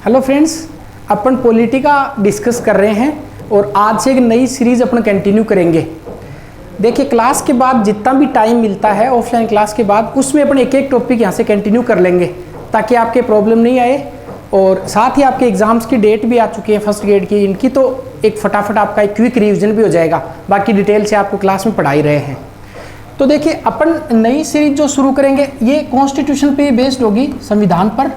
Hello friends, अपन polity का discuss कर रहे हैं और आज से एक नई सीरीज अपन कंटिन्यू करेंगे। देखिए, क्लास के बाद जितना भी टाइम मिलता है ऑफलाइन क्लास के बाद, उसमें अपन एक एक टॉपिक यहाँ से कंटिन्यू कर लेंगे ताकि आपके प्रॉब्लम नहीं आए। और साथ ही आपके एग्जाम्स की डेट भी आ चुकी है फर्स्ट ग्रेड की, इनकी तो एक फटाफट आपका एक क्विक रिविजन भी हो जाएगा। बाकी डिटेल से आपको क्लास में पढ़ा ही रहे हैं। तो देखिए, अपन नई सीरीज जो शुरू करेंगे ये कॉन्स्टिट्यूशन पे बेस्ड होगी, संविधान पर।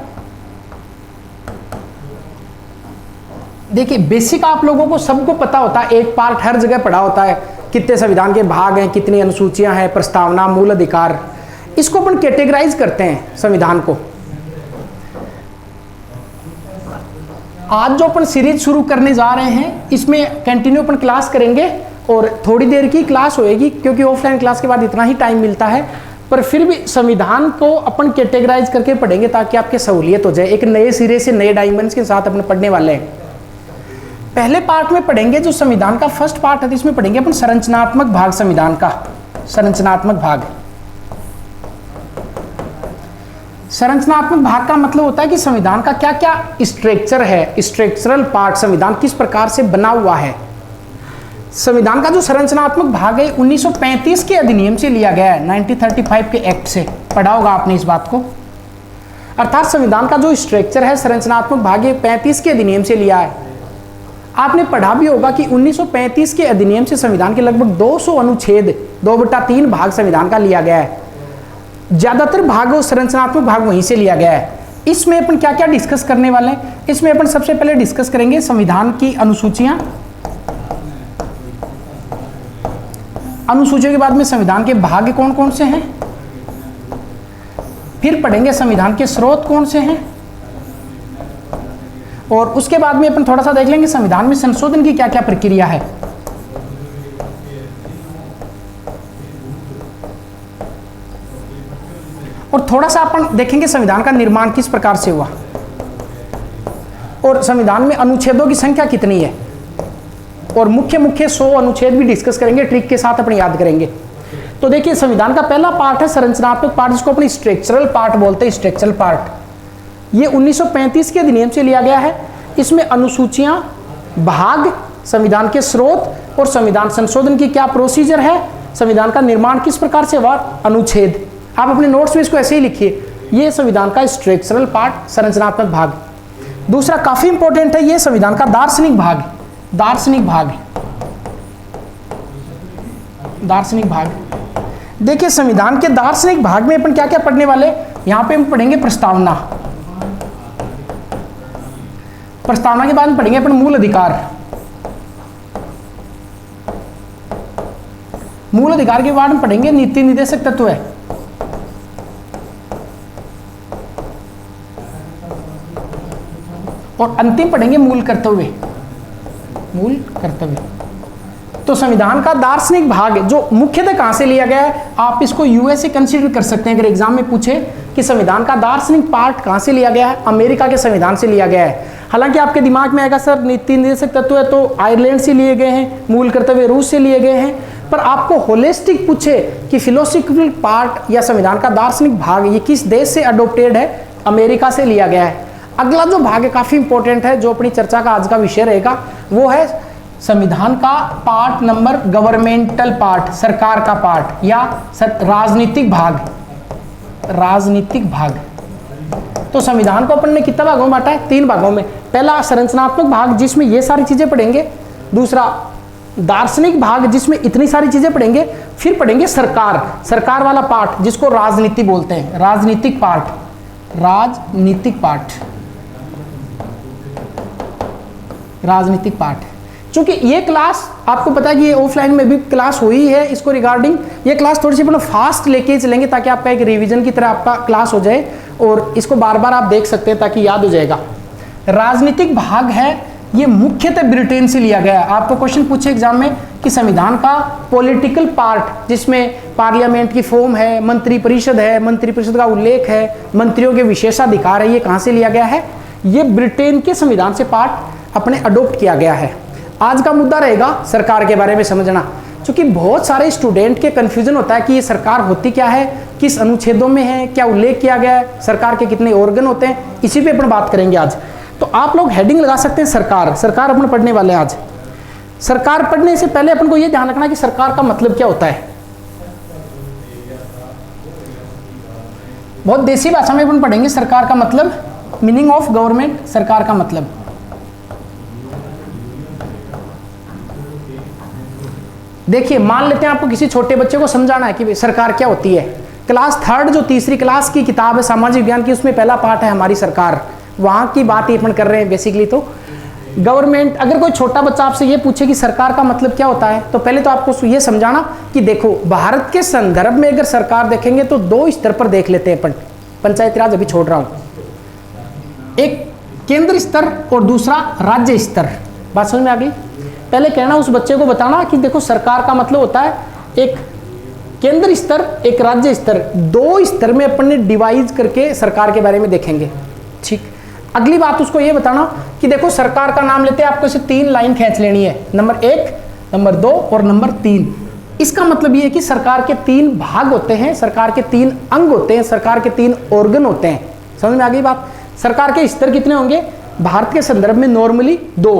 देखिए, बेसिक आप लोगों को सबको पता होता है, एक पार्ट हर जगह पढ़ा होता है, कितने संविधान के भाग हैं, कितनी अनुसूचियां हैं, प्रस्तावना, मूल अधिकार। इसको अपन कैटेगराइज करते हैं संविधान को। आज जो अपन सीरीज शुरू करने जा रहे हैं इसमें कंटिन्यू अपन क्लास करेंगे और थोड़ी देर की क्लास होएगी क्योंकि ऑफलाइन क्लास के बाद इतना ही टाइम मिलता है। पर फिर भी संविधान को अपन कैटेगराइज करके पढ़ेंगे ताकि आपकी सहूलियत हो जाए। एक नए सिरे से नए डायमेंड्स के साथ अपन पढ़ने वाले हैं। पहले पार्ट में पढ़ेंगे जो संविधान का फर्स्ट पार्ट है, इसमें पढ़ेंगे अपन संरचनात्मक भाग संविधान का। संरचनात्मक भाग, संरचनात्मक भाग का मतलब होता है कि संविधान का क्या क्या स्ट्रक्चर है, स्ट्रक्चरल पार्ट, संविधान किस प्रकार से बना हुआ है। संविधान का जो संरचनात्मक भाग है 1935 के अधिनियम से लिया गया है, 1935 के एक्ट से। पढ़ा होगा आपने इस बात को। अर्थात संविधान का जो स्ट्रक्चर है संरचनात्मक भाग ये 35 के अधिनियम से लिया है। आपने पढ़ा भी होगा कि 1935 के अधिनियम से संविधान के लगभग 200 अनुच्छेद, 2/3 भाग संविधान का लिया गया है। ज्यादातर भाग और संरचनात्मक भाग वहीं से लिया गया है। इसमें अपन क्या क्या डिस्कस करने वाले हैं, इसमें अपन सबसे पहले डिस्कस करेंगे संविधान की अनुसूचियां। अनुसूचियों के बाद में संविधान के भाग कौन कौन से हैं, फिर पढ़ेंगे संविधान के स्रोत कौन से हैं, और उसके बाद में अपन थोड़ा सा देख लेंगे संविधान में संशोधन की क्या क्या प्रक्रिया है। और थोड़ा सा अपन देखेंगे संविधान का निर्माण किस प्रकार से हुआ और संविधान में अनुच्छेदों की संख्या कितनी है, और मुख्य मुख्य 100 अनुच्छेद भी डिस्कस करेंगे, ट्रिक के साथ अपन याद करेंगे। तो देखिए, संविधान का पहला पार्ट है संरचनात्मक पार्ट, जिसको अपन स्ट्रक्चरल पार्ट बोलते हैं। स्ट्रक्चरल पार्ट ये 1935 के अधिनियम से लिया गया है। इसमें अनुसूचियां, भाग, संविधान के स्रोत और संविधान संशोधन की क्या प्रोसीजर है, संविधान का निर्माण किस प्रकार से हुआ, अनुच्छेद। आप अपने नोट्स में इसको ऐसे ही लिखिए, ये संविधान का स्ट्रक्चरल पार्ट, संरचनात्मक भाग। दूसरा काफी इंपॉर्टेंट है, ये संविधान का दार्शनिक भाग। दार्शनिक भाग, दार्शनिक भाग। देखिए, संविधान के दार्शनिक भाग में अपन क्या क्या पढ़ने वाले, यहां पे हम पढ़ेंगे प्रस्तावना। प्रस्तावना के बाद में पढ़ेंगे अपन मूल अधिकार। मूल अधिकार के बाद में पढ़ेंगे नीति निर्देशक तत्व है। और अंतिम पढ़ेंगे मूल कर्तव्य। मूल कर्तव्य। तो संविधान का दार्शनिक भाग जो मुख्यतः कहां से लिया गया है, आप इसको यूएस से कंसीडर कर सकते हैं। अगर एग्जाम में पूछे कि संविधान का दार्शनिक पार्ट कहां से लिया गया है, अमेरिका के संविधान से लिया गया है। हालांकि आपके दिमाग में आएगा सर नीति निर्देशक तत्व है तो आयरलैंड से लिए गए हैं, मूल कर्तव्य रूस से लिए गए हैं। पर आपको होलिस्टिक पूछे कि फिलोसॉफिकल पार्ट या संविधान का दार्शनिक भाग ये किस देश से अडोप्टेड है, अमेरिका से लिया गया है। अगला जो भाग है काफी इंपॉर्टेंट है, जो अपनी चर्चा का आज का विषय रहेगा, वो है संविधान का पार्ट नंबर गवर्नमेंटल पार्ट, सरकार का पार्ट या राजनीतिक भाग। राजनीतिक भाग। तो संविधान को अपन ने कितना भागों में बांटा है, 3 भागों में। पहला संरचनात्मक भाग जिसमें ये सारी चीजें पढ़ेंगे, दूसरा दार्शनिक भाग जिसमें इतनी सारी चीजें पढ़ेंगे, फिर पढ़ेंगे सरकार, सरकार वाला पार्ट जिसको राजनीति बोलते हैं, राजनीतिक पार्ट। राजनीतिक पार्ट, राजनीतिक पार्ट। चूंकि ये क्लास आपको पता है कि ये ऑफलाइन में भी क्लास हुई है इसको रिगार्डिंग, ये क्लास थोड़ी सी अपन फास्ट लेके चलेंगे ताकि आपका एक रिवीजन की तरह आपका क्लास हो जाए और इसको बार बार आप देख सकते हैं ताकि याद हो जाएगा। राजनीतिक भाग है, ये मुख्यतः ब्रिटेन से लिया गया है। आपको क्वेश्चन पूछे एग्जाम में कि संविधान का पॉलिटिकल पार्ट जिसमें पार्लियामेंट की फॉर्म है, मंत्री परिषद है, मंत्री परिषद का उल्लेख है, मंत्रियों के विशेषाधिकार है, ये कहां से लिया गया है, ये ब्रिटेन के संविधान से पार्ट अपने अडोप्ट किया गया है। आज का मुद्दा रहेगा सरकार के बारे में समझना, क्योंकि बहुत सारे स्टूडेंट के कंफ्यूजन होता है कि ये सरकार होती क्या है, किस अनुच्छेदों में है, क्या उल्लेख किया गया है, सरकार के कितने ऑर्गन होते हैं, इसी पे अपन बात करेंगे आज। तो आप लोग हेडिंग लगा सकते हैं सरकार। सरकार अपन पढ़ने वाले हैं आज। सरकार पढ़ने से पहले अपन को यह ध्यान रखना कि सरकार का मतलब क्या होता है। बहुत देसी भाषा में अपन पढ़ेंगे सरकार का मतलब, मीनिंग ऑफ गवर्नमेंट, सरकार का मतलब। देखिए मान लेते हैं आपको किसी छोटे बच्चे को समझाना है कि सरकार क्या होती है। क्लास 3 जो तीसरी क्लास की किताब है सामाजिक विज्ञान की, उसमें पहला पार्ट है हमारी सरकार, वहां की बात ही अपन कर रहे हैं बेसिकली। तो गवर्नमेंट, अगर कोई छोटा बच्चा आपसे ये पूछे कि सरकार का मतलब क्या होता है, तो पहले तो आपको ये समझाना कि देखो भारत के संदर्भ में अगर सरकार देखेंगे तो 2 स्तर पर देख लेते हैं अपन। पंचायती राज अभी छोड़ रहा हूं, एक केंद्र स्तर और दूसरा राज्य स्तर। बात समझ में आ गई। पहले कहना उस बच्चे को बताना कि देखो सरकार का मतलब होता है एक केंद्र स्तर, एक राज्य स्तर, 2 स्तर में अपन ने डिवाइड करके सरकार के बारे में देखेंगे। ठीक, अगली बात उसको ये बताना कि देखो सरकार का नाम लेते हैं, आपको इसे 3 लाइन खींच लेनी है, नंबर 1, नंबर 2 और नंबर 3। इसका मतलब ये है कि सरकार के 3 भाग होते हैं, सरकार के 3 अंग होते हैं, सरकार के 3 ऑर्गन होते हैं। समझ में आ गई बात। सरकार के स्तर कितने होंगे भारत के संदर्भ में? नॉर्मली 2,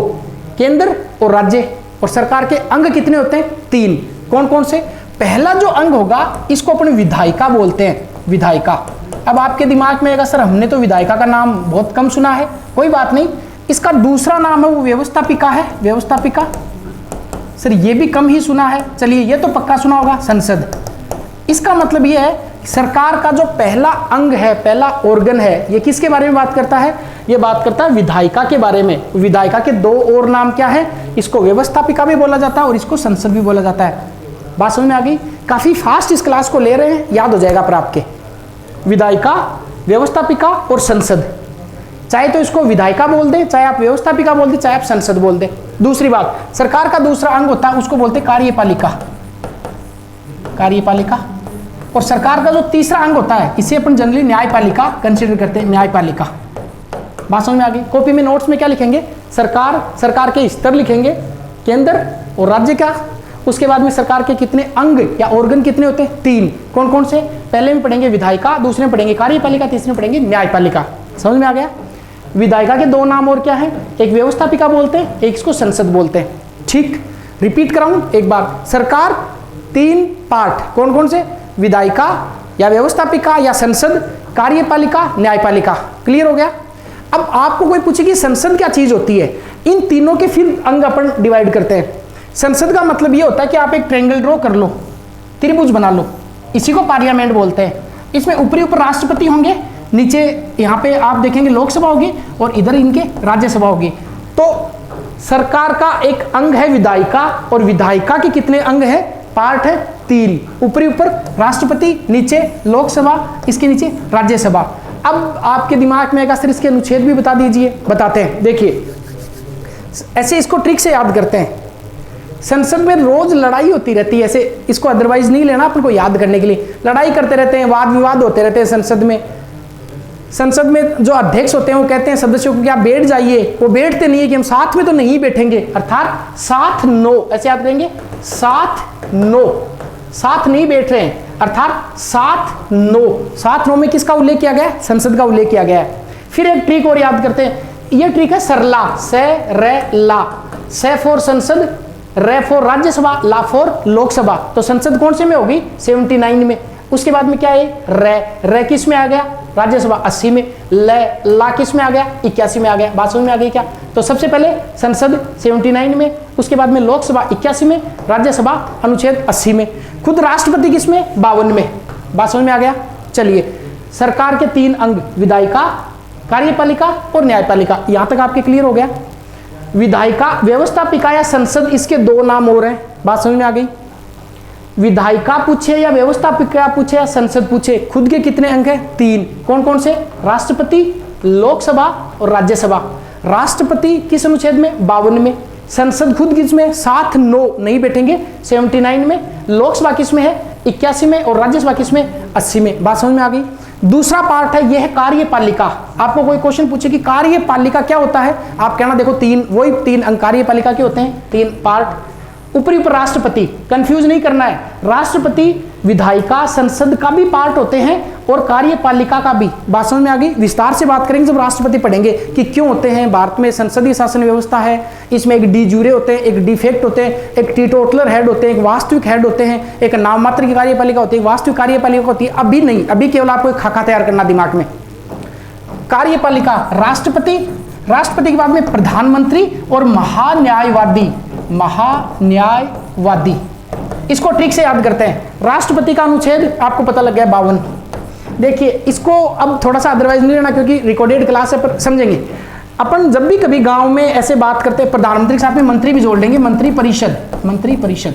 केंद्र और राज्य। और सरकार के अंग कितने होते हैं? 3। कौन कौन से? पहला जो अंग होगा इसको अपन विधायिका बोलते हैं, विधायिका। अब आपके दिमाग में आएगा सर हमने तो विधायिका का नाम बहुत कम सुना है। कोई बात नहीं, इसका दूसरा नाम है वो व्यवस्थापिका है, व्यवस्थापिका। सर ये भी कम ही सुना है, चलिए ये तो पक्का सुना होगा, संसद। इसका मतलब ये है सरकार का जो पहला अंग है, पहला ऑर्गन है, ये किसके बारे में बात करता है? ये बात करता है विधायिका के बारे में। विधायिका के 2 और नाम क्या है? इसको व्यवस्थापिका भी बोला जाता है और इसको संसद भी बोला जाता है। बात समझ में आ गई। काफी फास्ट इस क्लास को ले रहे हैं, याद हो जाएगा पर आपके। विधायिका, व्यवस्थापिका और संसद। चाहे तो इसको विधायिका बोल दे, चाहे आप व्यवस्थापिका बोल दे, चाहे आप संसद बोल दे। दूसरी बात, सरकार का दूसरा अंग होता है उसको बोलते हैं कार्यपालिका, कार्यपालिका। और सरकार का जो तीसरा अंग होता है इसे अपन जनरली न्यायपालिका कंसीडर करते हैं, न्यायपालिका। बात समझ में आ गई। कॉपी में नोट्स में क्या लिखेंगे? सरकार, सरकार के स्तर लिखेंगे, केंद्र और राज्य का। उसके बाद में सरकार के कितने अंग या ऑर्गन कितने होते हैं? 3। कौन कौन से? पहले में पढ़ेंगे विधायिका, दूसरे में पढ़ेंगे कार्यपालिका, तीसरे में पढ़ेंगे न्यायपालिका। समझ में आ गया। विधायिका के 2 नाम और क्या है? एक व्यवस्थापिका बोलते हैं, एक इसको संसद बोलते हैं। ठीक, रिपीट कराऊं एक बार। सरकार 3 पार्ट, कौन कौन से? विधायिका या व्यवस्थापिका या संसद, कार्यपालिका, न्यायपालिका। क्लियर हो गया। अब आपको कोई पूछे कि संसद क्या चीज होती है, इन तीनों के फिर अंग अपन डिवाइड करते हैं। संसद का मतलब ये होता है कि आप एक ट्रायंगल ड्रॉ कर लो, त्रिभुज बना लो, इसी को पार्लियामेंट बोलते हैं। इसमें ऊपरी ऊपर राष्ट्रपति होंगे, नीचे यहाँ पे आप देखेंगे लोकसभा होगी और इधर इनके राज्यसभा होगी। तो सरकार का एक अंग है विधायिका, और विधायिका के कितने अंग है? पार्ट है 3। ऊपरी ऊपर राष्ट्रपति, नीचे लोकसभा, इसके नीचे राज्यसभा। अब आपके दिमाग में आएगा सर इसके अनुच्छेद भी बता दीजिए। बताते हैं, देखिए ऐसे इसको ट्रिक से याद करते हैं। संसद में रोज लड़ाई होती रहती है, ऐसे इसको अदरवाइज नहीं लेना अपन को याद करने के लिए। लड़ाई करते रहते हैं, वाद विवाद होते रहते हैं संसद में। संसद में जो अध्यक्ष होते हैं वो कहते हैं सदस्यों को कि आप बैठ जाइए, वो बैठते नहीं है कि हम साथ में तो नहीं बैठेंगे, अर्थात साथ नो, ऐसे याद करेंगे, साथ नो, साथ नहीं बैठ रहे हैं, अर्थात साथ नो। साथ नो में किसका उल्लेख किया गया? संसद का उल्लेख किया गया है। फिर एक ट्रिक और याद करते हैं, ये ट्रिक है सरला, से रे ला। से फॉर संसद, रे फॉर राज्यसभा, ला फॉर लोकसभा। तो संसद कौन से में होगी? 79 में। उसके बाद में क्या है? रे, रे किस में आ गया? राज्यसभा 80 में। ले, ला किस में आ गया? 81 में आ गया। बात समझ में आ गई क्या? तो सबसे पहले संसद 79 में, उसके बाद में लोकसभा 81 में, राज्यसभा अनुच्छेद 80 में, खुद राष्ट्रपति किस में? 52 में। बात समझ में आ गया। चलिए, सरकार के 3 अंग, विधायिका, कार्यपालिका और न्यायपालिका, यहां तक आपके क्लियर हो गया। विधायिका, व्यवस्थापिका या संसद, इसके 2 नाम और हैं। बात समझ में आ गई। विधायिका पूछे या व्यवस्थापिका पूछे या संसद पूछे, खुद के कितने अंग हैं? 3। कौन कौन से? राष्ट्रपति, लोकसभा और राज्यसभा। राष्ट्रपति किस अनुच्छेद में? 52 में। संसद खुद किस में? साथ नो, नहीं बैठेंगे, 79 में। लोकसभा किस में है? 81 में। और राज्यसभा किस में? 80 में। बात समझ में आ गई। दूसरा पार्ट है, यह है कार्यपालिका। आपको कोई क्वेश्चन पूछे कि कार्यपालिका क्या होता है, आप कहना देखो 3, वही 3 अंग कार्यपालिका के होते हैं, 3 पार्ट। ऊपरी ऊपर राष्ट्रपति, कंफ्यूज नहीं करना है। राष्ट्रपति विधायिका संसद का भी पार्ट होते हैं और कार्यपालिका का भी। बात समझ में आ गई? विस्तार से बात करेंगे जब राष्ट्रपति पढ़ेंगे कि क्यों होते हैं। भारत में संसदीय शासन व्यवस्था है, इसमें एक डी जूरे होते हैं, एक डिफेक्ट होते हैं, एक टीटोटलर हेड होते हैं, एक वास्तविक हेड होते हैं, एक नाम मात्र की कार्यपालिका होती है, वास्तविक कार्यपालिका होती है। अभी नहीं, अभी केवल आपको एक खाका तैयार करना दिमाग में। कार्यपालिका राष्ट्रपति, राष्ट्रपति के बाद में प्रधानमंत्री और महान्यायवादी। महान्यायवादी इसको ठीक से याद करते हैं। राष्ट्रपति का अनुच्छेद आपको पता लग गया 52। देखिए इसको अब थोड़ा सा अदरवाइज नहीं लेना क्योंकि रिकॉर्डेड क्लास है, पर समझेंगे अपन। जब भी कभी गांव में ऐसे बात करते हैं प्रधानमंत्री के साथ में मंत्री भी जोड़ लेंगे, मंत्री परिषद। मंत्री परिषद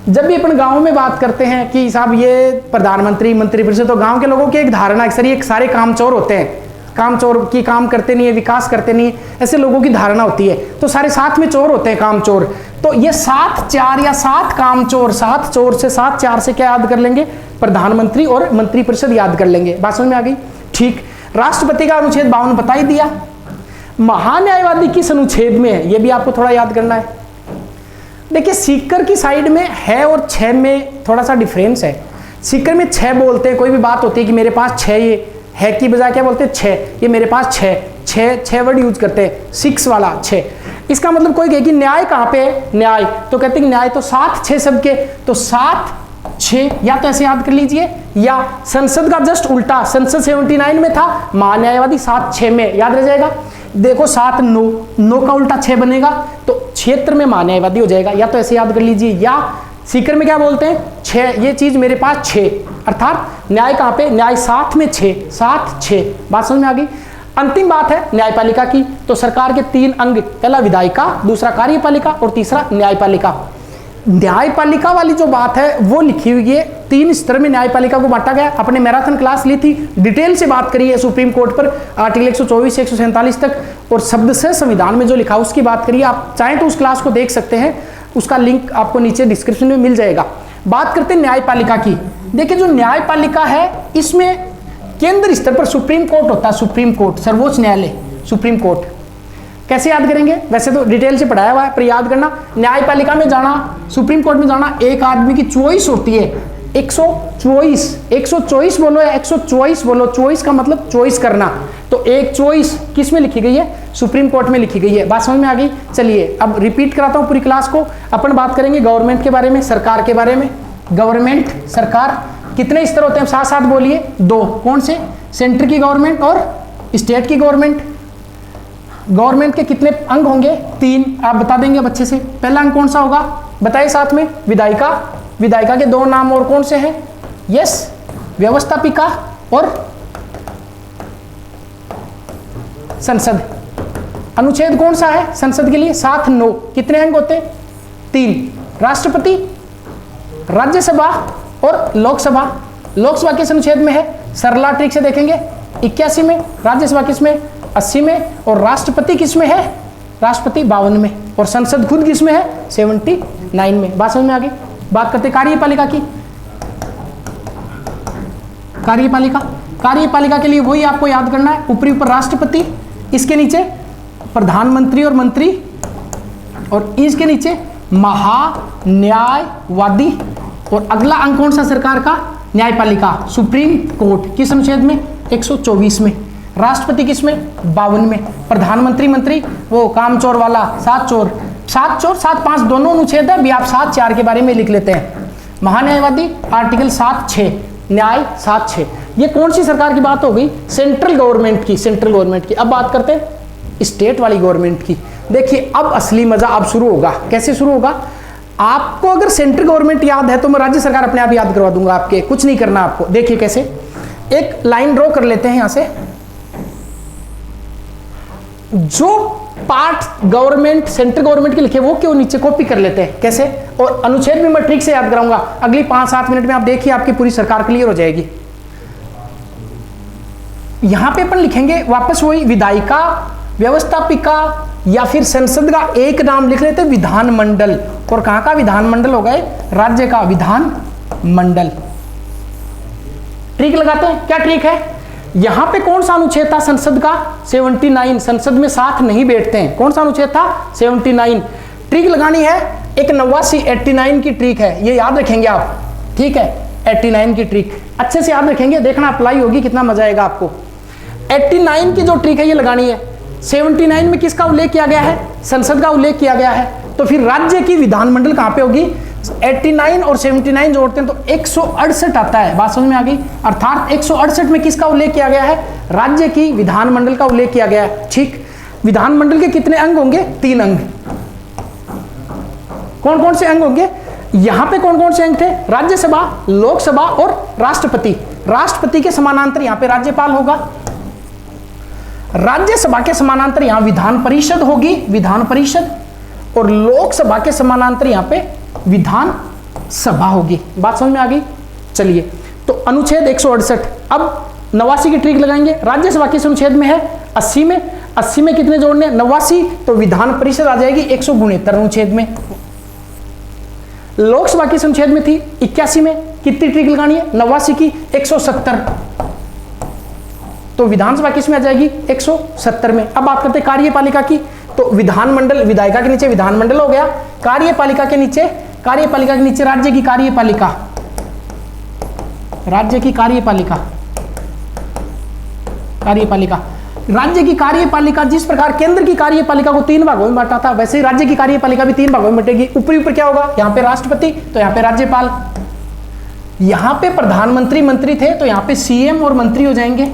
जब भी अपन गांव में बात करते हैं कि साहब ये प्रधानमंत्री मंत्री परिषद, तो गांव के लोगों की एक धारणा है सर ये सारे कामचोर होते हैं, कामचोर की काम करते नहीं है, विकास करते नहीं है, ऐसे लोगों की धारणा होती है। तो सारे साथ में चोर होते हैं, कामचोर। तो ये 7 4 या 7 कामचोर, 7 चोर से 7 4 से क्या याद कर लेंगे? प्रधानमंत्री और मंत्री परिषद याद कर लेंगे। बात समझ में आ गई? ठीक। राष्ट्रपति का अनुच्छेद 52 बता ही दिया। महान्यायवादी किस अनुच्छेद में है ये भी आपको थोड़ा याद करना है। देखिए सीकर की साइड में है और 6 में थोड़ा सा डिफरेंस है। सीकर में 6 बोलते हैं, कोई भी बात होती है कि मेरे पास 6, ये है की बजाय क्या बोलते हैं 6, ये मेरे पास 6 वर्ड यूज करते हैं, 6 वाला 6। इसका मतलब कोई कहे कि न्याय कहाँ पे है? न्याय तो कहते हैं न्याय तो 7 6 सबके, तो 7 6 या तो ऐसे याद कर लीजिए, या संसद का जस्ट उल्टा, संसद 79 में था, महान्यायवादी 7 6 में याद रह जाएगा। देखो 7 9 का उल्टा 6 बनेगा, तो क्षेत्र में महान्यायवादी हो जाएगा, या तो ऐसे याद कर लीजिए। या सीकर में क्या बोलते हैं 6, ये चीज मेरे पास 6, अर्थात न्याय कहाँ पे? न्याय 7 में 6, 7 6। बात समझ में आ गई? अंतिम बात है न्यायपालिका की। तो सरकार के 3 अंग, पहला विधायिका, दूसरा कार्यपालिका और तीसरा न्यायपालिका। न्यायपालिका वाली जो बात है वो लिखी हुई है 3 स्तर में न्यायपालिका को बांटा गया। अपने मैराथन क्लास ली थी, डिटेल से बात करी है सुप्रीम कोर्ट पर, आर्टिकल 124 से 147 तक, और शब्द से संविधान में जो लिखा उसकी बात करिए। आप चाहें तो उस क्लास को देख सकते हैं, उसका लिंक आपको नीचे डिस्क्रिप्शन में मिल जाएगा। बात करते हैं न्यायपालिका की। देखिए जो न्यायपालिका है इसमें केंद्र स्तर पर सुप्रीम कोर्ट होता है, सुप्रीम कोर्ट, सर्वोच्च न्यायालय, सुप्रीम कोर्ट। कैसे याद करेंगे? वैसे तो डिटेल से पढ़ाया हुआ है, पर याद करना, न्यायपालिका में जाना, सुप्रीम कोर्ट में जाना, एक आदमी की चॉइस होती है। 124 बोलो या 124 बोलो, चॉइस का मतलब चॉइस करना। तो एक चॉइस किस में लिखी गई है? सुप्रीम कोर्ट में लिखी गई है। बात समझ में आ गई? चलिए अब रिपीट कराता हूं पूरी क्लास को। अपन बात करेंगे गवर्नमेंट के बारे में, सरकार के बारे में। गवर्नमेंट, सरकार, कितने स्तर होते हैं? साथ साथ बोलिए। 2। कौन से? सेंटर की गवर्नमेंट और स्टेट की गवर्नमेंट। गवर्नमेंट के कितने अंग होंगे? 3। आप बता देंगे बच्चे से। पहला अंग कौन सा होगा? बताइए साथ में। विधायिका। विधायिका के 2 नाम और कौन से हैं? यस, व्यवस्थापिका और संसद। अनुच्छेद कौन सा है संसद के लिए? 7 9। कितने अंग होते हैं? 3। राष्ट्रपति, राज्यसभा और लोकसभा। लोकसभा किस अनुच्छेद में है? सरला ट्रिक से देखेंगे 81 में, राज्यसभा किस में? 80 में, और राष्ट्रपति किस में है? राष्ट्रपति 52 में, और संसद खुद किस में है? 79 में। बात समझ में आ गई? बात करते कार्यपालिका की। कार्यपालिका, कार्यपालिका के लिए वही आपको याद करना है, ऊपरी ऊपर राष्ट्रपति, इसके नीचे प्रधानमंत्री और मंत्री, और इसके नीचे महान्यायवादी, और अगला अंग कौन सा सरकार का? न्यायपालिका, सुप्रीम कोर्ट। किस अनुच्छेद में? 124 में। राष्ट्रपति किस में? 52 में। प्रधानमंत्री मंत्री वो कामचोर वाला 7 चोर, 7 चोर 7 5 दोनों अनुच्छेद है, भी आप 7 4 के बारे में लिख लेते हैं। महान्यायवादी आर्टिकल 7 6, न्याय 7 6। ये कौन सी सरकार की बात हो गई? सेंट्रल गवर्नमेंट की, सेंट्रल गवर्नमेंट की। अब बात करते हैं स्टेट वाली गवर्नमेंट की। देखिए अब असली मजा अब शुरू होगा। कैसे शुरू होगा? आपको अगर सेंट्रल गवर्नमेंट याद है तो मैं राज्य सरकार अपने आप याद करवा दूंगा आपके, कुछ नहीं करना आपको। देखिए कैसे, एक लाइन ड्रॉ कर लेते हैं यहां से। जो पार्ट गवर्नमेंट सेंट्रल गवर्नमेंट के लिखे वो क्यों नीचे कॉपी कर लेते हैं। कैसे? और अनुच्छेद भी मैं ट्रिक से याद कराऊंगा। अगली 5-7 मिनट में आप देखिए आपकी पूरी सरकार क्लियर हो जाएगी। यहां पे अपन लिखेंगे वापस वही विधायिका, व्यवस्थापिका या फिर संसद का एक नाम लिख लेते हैं विधानमंडल। और कहां का विधानमंडल हो गए? राज्य का विधानमंडल। ट्रिक लगाते हैं। क्या ट्रिक है? यहां पे कौन सा अनुच्छेद था संसद का? 79। संसद में 7 नहीं बैठते हैं। कौन सा अनुच्छेद था? 79। ट्रिक लगानी है, एक 89 89 की ट्रिक है, ये याद रखेंगे आप, ठीक है। 89 की ट्रिक अच्छे से याद रखेंगे, देखना अप्लाई होगी कितना मजा आएगा आपको। 89 की जो ट्रिक है ये लगानी है। 79 में किसका उल्लेख किया गया है? संसद का उल्लेख किया गया है। तो फिर राज्य की विधानमंडल कहां पे होगी? 89 और 79 जोड़ते हैं तो 168 आता है। बात समझ में आ गई? अर्थात 168 में किसका उल्लेख किया गया है? राज्य की विधानमंडल का उल्लेख किया गया है। ठीक, विधानमंडल के कितने अंग होंगे? 3 अंग। कौन कौन से अंग होंगे? यहां पे कौन कौन से अंग थे? राज्यसभा, लोकसभा और राष्ट्रपति। राष्ट्रपति के समानांतर यहां पे राज्यपाल होगा। राज्यसभा के समानांतर यहां विधान परिषद होगी, विधान परिषद, और लोकसभा के समानांतर यहां पे विधान सभा होगी। बात समझ में आ गई? चलिए, तो अनुच्छेद 168। अब 89 की ट्रिक लगाएंगे। राज्यसभा किस अनुच्छेद में है? 80 में। 80 में कितने जोड़ने? 89, तो विधान परिषद आ जाएगी 169 अनुच्छेद में। लोकसभा किस अनुच्छेद में थी? 81 में। कितनी ट्रिक लगानी है? 89 की 170, तो विधानसभा किस में आ जाएगी? 170 में। अब बात करते हैं कार्यपालिका की। तो विधानमंडल, विधायिका के नीचे विधानमंडल हो गया, कार्यपालिका के नीचे राज्य की कार्यपालिका, राज्य की कार्यपालिका, कार्यपालिका, राज्य की कार्यपालिका। जिस प्रकार केंद्र की कार्यपालिका को 3 भागों में बांटा था, वैसे ही राज्य की कार्यपालिका भी 3 भागों में बटेगी। ऊपरी ऊपर क्या होगा? यहाँ पे राष्ट्रपति, तो यहाँ पे राज्यपाल। यहाँ पे प्रधानमंत्री मंत्री थे, तो यहाँ पे सीएम और मंत्री हो जाएंगे।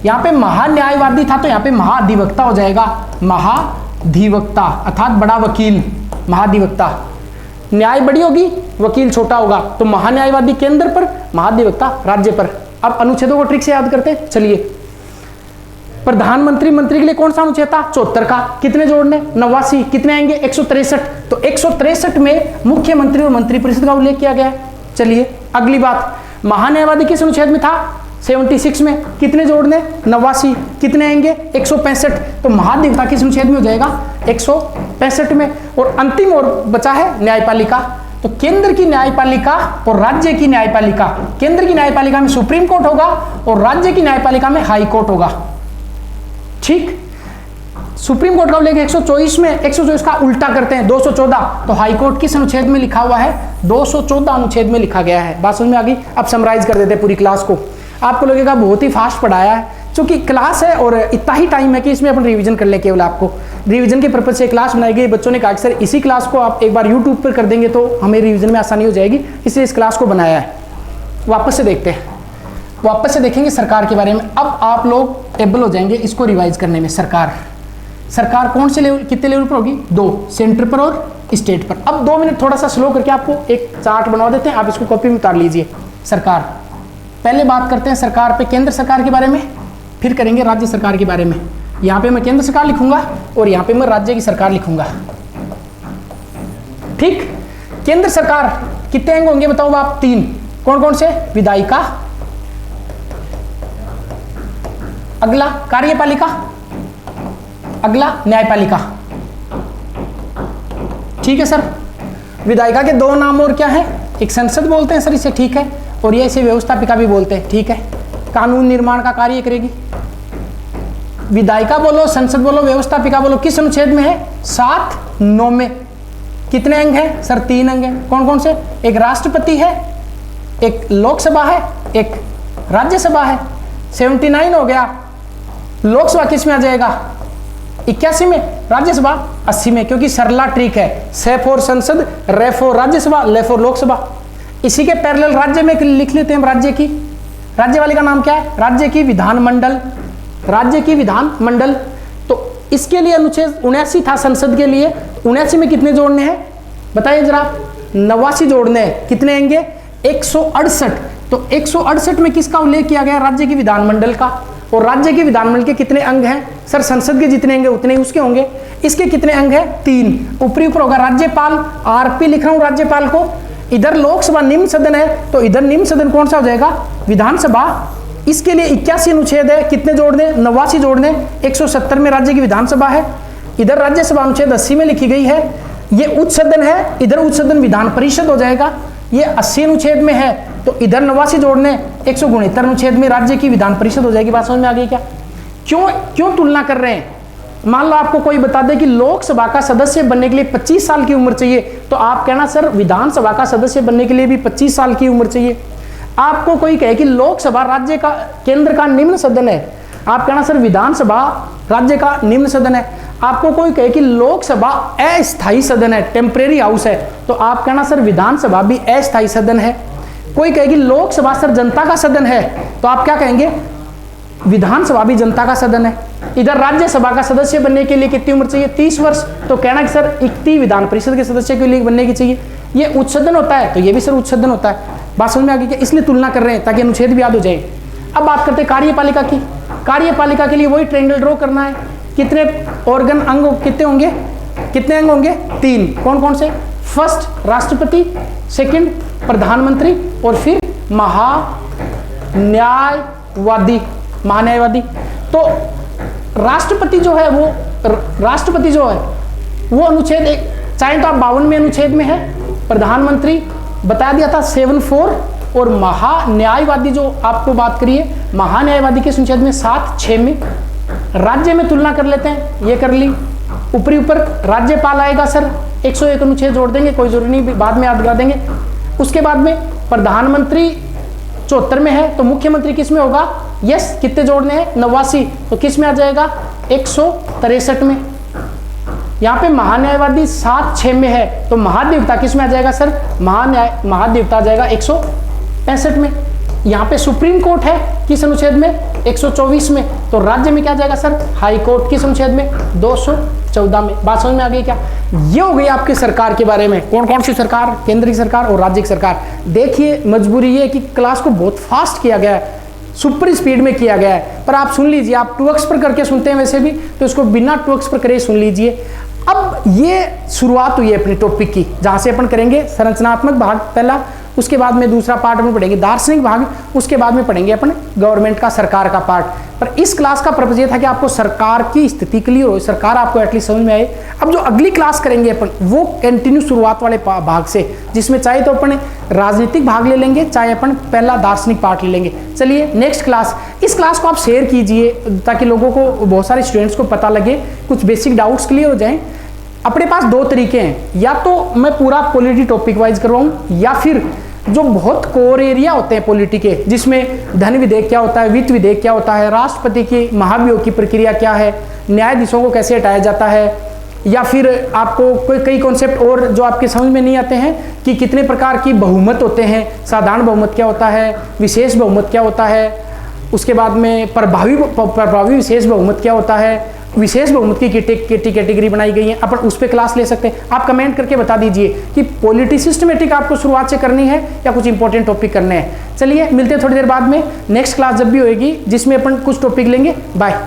यहाँ पे महान्यायवादी था, तो यहाँ पे महाधिवक्ता हो जाएगा। महाधिवक्ता अर्थात बड़ा वकील, महाधिवक्ता। न्याय बड़ी होगी, वकील छोटा होगा, तो महान्यायवादी केंद्र पर, महाधिवक्ता राज्य पर। अब अनुच्छेदों को ट्रिक से याद करते हैं। चलिए, प्रधानमंत्री मंत्री के लिए कौन सा अनुच्छेद था? 74 का। कितने जोड़ने? 89। कितने आएंगे? 163। तो 163 में मुख्यमंत्री और मंत्रिपरिषद का उल्लेख किया गया है। चलिए, अगली बात, महान्यायवादी किस अनुच्छेद में था? 76 में। कितने जोड़ने? 89। कितने आएंगे? 165। तो महाधिवक्ता किस अनुच्छेद में हो जाएगा? 165 में। और अंतिम और बचा है न्यायपालिका। तो केंद्र की न्यायपालिका और राज्य की न्यायपालिका, केंद्र की न्यायपालिका में सुप्रीम कोर्ट होगा और राज्य की न्यायपालिका में हाई कोर्ट होगा। ठीक, सुप्रीम कोर्ट का उल्लेख 124 में, 124 का उल्टा करते हैं 214, तो हाई कोर्ट किस अनुच्छेद में लिखा हुआ है? 214 अनुच्छेद में लिखा गया है। बात समझ में आ गई? अब समराइज कर देते हैं पूरी क्लास को। आपको लगेगा बहुत ही फास्ट पढ़ाया है, क्योंकि क्लास है और इतना ही टाइम है कि इसमें अपन रिवीजन कर ले। केवल आपको रिवीजन के पर्पज से क्लास बनाई गई। बच्चों ने कहा कि सर इसी क्लास को आप एक बार यूट्यूब पर कर देंगे तो हमें रिवीजन में आसानी हो जाएगी, इसलिए इस क्लास को बनाया है। वापस से देखते हैं, वापस से देखेंगे सरकार के बारे में। अब आप लोग एबल हो जाएंगे इसको रिवाइज करने में। सरकार कौन से लेवल, कितने लेवल पर होगी? 2, सेंटर पर और स्टेट पर। अब 2 मिनट थोड़ा सा स्लो करके आपको एक चार्ट बनवा देते हैं, आप इसको कॉपी में उतार लीजिए। सरकार, पहले बात करते हैं सरकार पे, केंद्र सरकार के बारे में, फिर करेंगे राज्य सरकार के बारे में। यहाँ पे मैं केंद्र सरकार लिखूंगा और यहाँ पे मैं राज्य की सरकार लिखूंगा। ठीक, केंद्र सरकार कितने अंग होंगे बताओ आप? 3। कौन कौन से? विधायिका, अगला कार्यपालिका, अगला न्यायपालिका। ठीक है सर, विधायिका के 2 नाम और क्या है? एक संसद बोलते हैं सर इसे, ठीक है, और ये इसे व्यवस्थापिका भी बोलते हैं, ठीक है। कानून निर्माण का कार्य करेगी। विधायिका बोलो, संसद बोलो, व्यवस्थापिका बोलो, किस अनुच्छेद में है? 7, 9 में। कितने अंग हैं सर? 3 अंग हैं। कौन कौन से? एक राष्ट्रपति है, एक लोकसभा है, एक राज्यसभा है। 79 हो गया। लोकसभा किस में आ जाएगा? 81 में। राज्यसभा 80 में, क्योंकि सरला ट्रिक है। से फॉर संसद, रे फॉर राज्यसभा, ले फॉर लोकसभा। इसी के पैरेलल राज्य में लिख लेते हैं हम। राज्य की, राज्य वाले का नाम क्या है? राज्य की विधानमंडल, राज्य की विधानमंडल। तो इसके लिए अनुच्छेद 79 था संसद के लिए। 79 में कितने जोड़ने हैं बताइए जरा? 89 जोड़ने हैं। कितने आएंगे? 168। तो 168 में किसका उल्लेख किया गया? राज्य की विधानमंडल का। और राज्य की विधानमंडल के कितने अंग हैं सर? संसद के जितने अंग उतने ही उसके होंगे। इसके कितने अंग हैं? 3। ऊपरी ऊपर होगा राज्यपाल, आरपी लिख रहा हूं राज्यपाल को। इधर लोकसभा निम्न सदन है, तो इधर निम्न सदन कौन सा हो जाएगा? विधानसभा। इसके लिए 81 अनुच्छेद है। कितने जोड़ने? 89 जोड़ने। 170 में राज्य की विधानसभा है। इधर राज्यसभा अनुच्छेद 80 में लिखी गई है। ये उच्च सदन है, इधर उच्च सदन विधान परिषद हो जाएगा। ये 80 अनुच्छेद में है, तो इधर 89 जोड़ने 169 अनुच्छेद में राज्य की विधान परिषद हो जाएगी। बात समझ में आ गई क्या? क्यों तुलना कर रहे हैं? मान लो आपको कोई बता दे कि लोकसभा का सदस्य बनने के लिए 25 साल की उम्र चाहिए, तो आप कहना सर विधानसभा का सदस्य बनने के लिए भी 25 साल की उम्र चाहिए। आपको कोई कहे कि लोकसभा राज्य का केंद्र का निम्न सदन है, आप कहना सर विधानसभा राज्य का निम्न सदन है। आपको कोई कहे कि लोकसभा अस्थायी सदन है, टेम्परेरी हाउस है, तो आप कहना सर विधानसभा भी अस्थायी सदन है। कोई कहे कि लोकसभा सर जनता का सदन है, तो आप क्या कहेंगे, विधानसभा भी जनता का सदन है। इधर राज्यसभा का सदस्य बनने के लिए कितनी उम्र चाहिए, 30 वर्ष, तो कहना कि सर 31 विधान परिषद के सदस्य के लिए बनने की चाहिए। ये उच्च सदन होता है, तो ये भी सर उच्च सदन होता है। बात समझ में आ गई क्या? इसलिए तुलना कर रहे हैं ताकि अनुच्छेद भी याद हो जाए। अब बात करते हैं कार्यपालिका की। कार्यपालिका के लिए वही ट्रायंगल ड्रॉ करना है। कितने ऑर्गन अंग कितने होंगे, कितने अंग होंगे, 3। कौन कौन से, फर्स्ट राष्ट्रपति, सेकंड प्रधानमंत्री और फिर महान्यायवादी। महान्यायवादी तो राष्ट्रपति जो है वो अनुच्छेद एक, चाहे तो आप 52 में अनुच्छेद में है, प्रधानमंत्री बता दिया था 7(4) और महान्यायवादी जो आपको बात करिए महान्यायवादी के अनुच्छेद में 7(6) में। राज्य में तुलना कर लेते हैं, ये कर ली। ऊपरी ऊपर राज्यपाल आएगा सर 101 अनुच्छेद जोड़ देंगे, कोई जरूरी नहीं, बाद में याद करा देंगे। उसके बाद में प्रधानमंत्री 74 में है, तो मुख्यमंत्री किस में होगा, यस कितने जोड़ने हैं, 89, तो किस में आ जाएगा, 163 में। यहाँ पे महान्यायवादी 7(6) में है, तो महाधिवक्ता किस में आ जाएगा सर, महाधिवक्ता आ जाएगा 165 में। यहाँ पे सुप्रीम कोर्ट है किस अनुच्छेद में, 124 में, तो राज्य में क्या जाएगा सर, हाई कोर्ट किस अनुच्छेद में, 214 में। बात समझ में आ गई क्या? ये हो गई आपकी सरकार के बारे में, कौन कौन सी सरकार, केंद्र की सरकार और राज्य की सरकार। देखिए मजबूरी ये कि क्लास को बहुत फास्ट किया गया है, सुपर स्पीड में किया गया है, पर आप सुन लीजिए, आप 2x पर करके सुनते हैं वैसे भी, तो इसको बिना 2x पर करे सुन लीजिए। अब ये शुरुआत हुई है अपने टॉपिक की, जहां से अपन करेंगे संरचनात्मक भाग पहला, उसके बाद में दूसरा पार्ट में पढ़ेंगे दार्शनिक भाग, उसके बाद में पढ़ेंगे अपन गवर्नमेंट का, सरकार का पार्ट। पर इस क्लास का पर्पज ये था कि आपको सरकार की स्थिति क्लियर हो, सरकार आपको एटलीस्ट समझ में आए। अब जो अगली क्लास करेंगे अपन वो कंटिन्यू शुरुआत वाले भाग से, जिसमें चाहे तो अपन राजनीतिक भाग ले लेंगे, चाहे अपन पहला दार्शनिक पार्ट ले लेंगे। चलिए नेक्स्ट क्लास, इस क्लास को आप शेयर कीजिए ताकि लोगों को, बहुत सारे स्टूडेंट्स को पता लगे, कुछ बेसिक डाउट्स क्लियर हो जाएं। अपने पास 2 तरीके हैं, या तो मैं पूरा पॉलिटी टॉपिक वाइज करवाऊं, या फिर जो बहुत कोर एरिया होते हैं पॉलिटी के, जिसमें धन विधेयक क्या होता है, वित्त विधेयक क्या होता है, राष्ट्रपति की महाभियोग की प्रक्रिया क्या है, न्यायाधीशों को कैसे हटाया जाता है, या फिर आपको कोई कई कॉन्सेप्ट और जो आपके समझ में नहीं आते हैं कि कितने प्रकार की बहुमत होते हैं, साधारण बहुमत क्या होता है, विशेष बहुमत क्या होता है, उसके बाद में प्रभावी विशेष बहुमत क्या होता है, विशेष बहुमत की कैटेगरी बनाई गई है, अपन उस पर क्लास ले सकते हैं। आप कमेंट करके बता दीजिए कि पॉलिटी सिस्टमेटिक आपको शुरुआत से करनी है या कुछ इंपॉर्टेंट टॉपिक करने हैं। चलिए मिलते हैं थोड़ी देर बाद में, नेक्स्ट क्लास जब भी होएगी जिसमें अपन कुछ टॉपिक लेंगे। बाय।